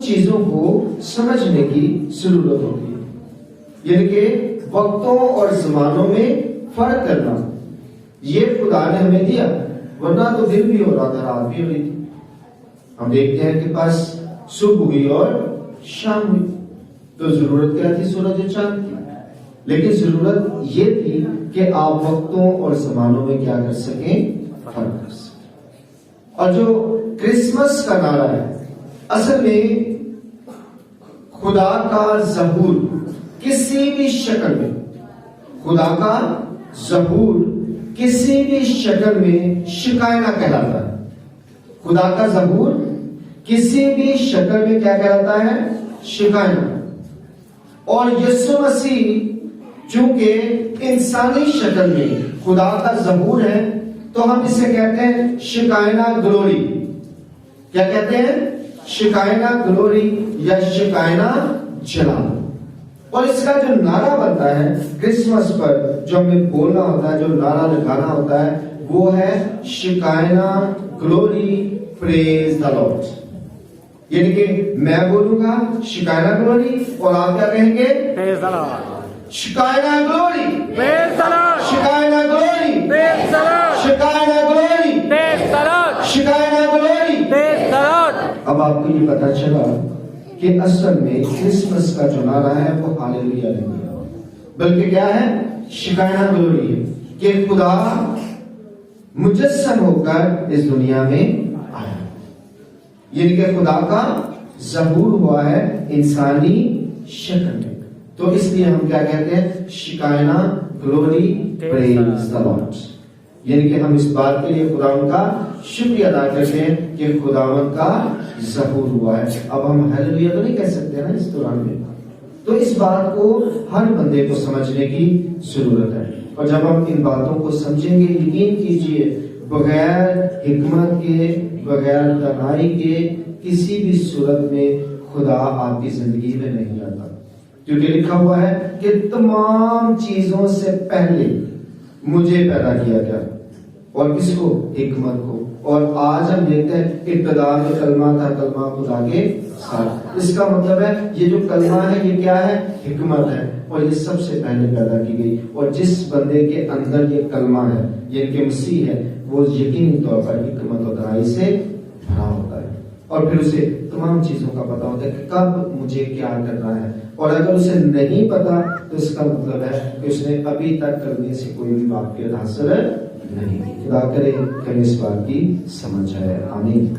چیزوں کو سمجھنے کی ضرورت ہوتی ہے، یعنی کہ وقتوں اور زمانوں میں فرق کرنا یہ خدا نے ہمیں دیا، ورنہ تو دن بھی ہو رہا تھا، رات بھی ہو رہی تھی۔ ہم دیکھتے ہیں کہ بس صبح ہوئی اور شام ہوئی، تو ضرورت کیا تھی سورج و چاند کی؟ لیکن ضرورت یہ تھی کہ آپ وقتوں اور زمانوں میں کیا کر سکیں، فرق کر سکیں۔ اور جو کرسمس کا نعرہ ہے، اصل میں خدا کا ظہور کسی بھی شکل میں، خدا کا ظہور کسی بھی شکل میں شکائنا کہلاتا ہے۔ خدا کا ظہور کسی بھی شکل میں کیا کہلاتا ہے، شکائنا۔ اور یسوع مسیح چونکہ انسانی شکل میں خدا کا ظہور ہے، تو ہم اسے کہتے ہیں شکائنا گلوری۔ کیا کہتے ہیں؟ شکائنا گلوری یا شکائنا جلال۔ اور اس کا جو نعرہ بنتا ہے کرسمس پر، جو ہمیں بولنا ہوتا ہے، جو نعرہ لگانا ہوتا ہے، وہ ہے شکائنا گلوری پریز دی لارڈ۔ یعنی کہ میں بولوں گا شکائنا گلوری اور آپ کیا کہیں گے؟ پریز دی لارڈ۔ شکائنا گلوری، پریز دی لارڈ۔ شکائنا گلوری، پریز دی لارڈ۔ شکائنا گلوری، پریز دی لارڈ۔ شکائنا گلوری، پریز دی لارڈ۔ اب آپ کو یہ پتا چلا کہ اصل میں کرسمس کا جو نعرہ ہے وہ ہاللویا نہیں ہے، بلکہ کیا ہے؟ شکائنا گلوری ہے، کہ خدا مجسم ہو کر اس دنیا میں آیا، یعنی کہ خدا کا ظہور ہوا ہے انسانی شکل میں۔ تو اس لیے ہم کیا کہتے ہیں؟ شکائنا گلوری پریز دی لارڈ، یعنی کہ ہم اس بات کے لیے خداوند کا شکریہ ادا کرتے ہیں کہ خداوند کا ظہور ہوا ہے۔ اب ہم ہاللویا تو نہیں کہہ سکتے نا اس دوران میں، تو اس بات کو ہر بندے کو سمجھنے کی ضرورت ہے۔ اور جب ہم ان باتوں کو سمجھیں گے، یقین کیجئے بغیر حکمت کے، بغیر دانائی کے کسی بھی صورت میں خدا آپ کی زندگی میں نہیں آتا، کیونکہ لکھا ہوا ہے کہ تمام چیزوں سے پہلے مجھے پیدا کیا گیا، اور کس کو؟ حکمت کو۔ اور آج ہم دیکھتے ہیں ابتدا میں کلمہ تھا، کلمہ خدا کے ساتھ۔ اس کا مطلب ہے یہ جو کلمہ ہے یہ کیا ہے؟ حکمت ہے، اور یہ سب سے پہلے پیدا کی گئی۔ اور جس بندے کے اندر یہ کلمہ ہے، یہ کہ مسیح ہے، وہ یقینی طور پر حکمت اور دانائی سے بھرا ہوتا ہے، اور پھر اسے تمام چیزوں کا پتا ہوتا ہے کہ کب مجھے کیا کرنا ہے۔ اور اگر اسے نہیں پتا تو اس کا مطلب ہے کہ اس نے ابھی تک کرنے سے کوئی بھی واقعیت حاصل نہیں کی۔ خدا کرے کہ ہمیں اس بات کی سمجھ آئے، آمین۔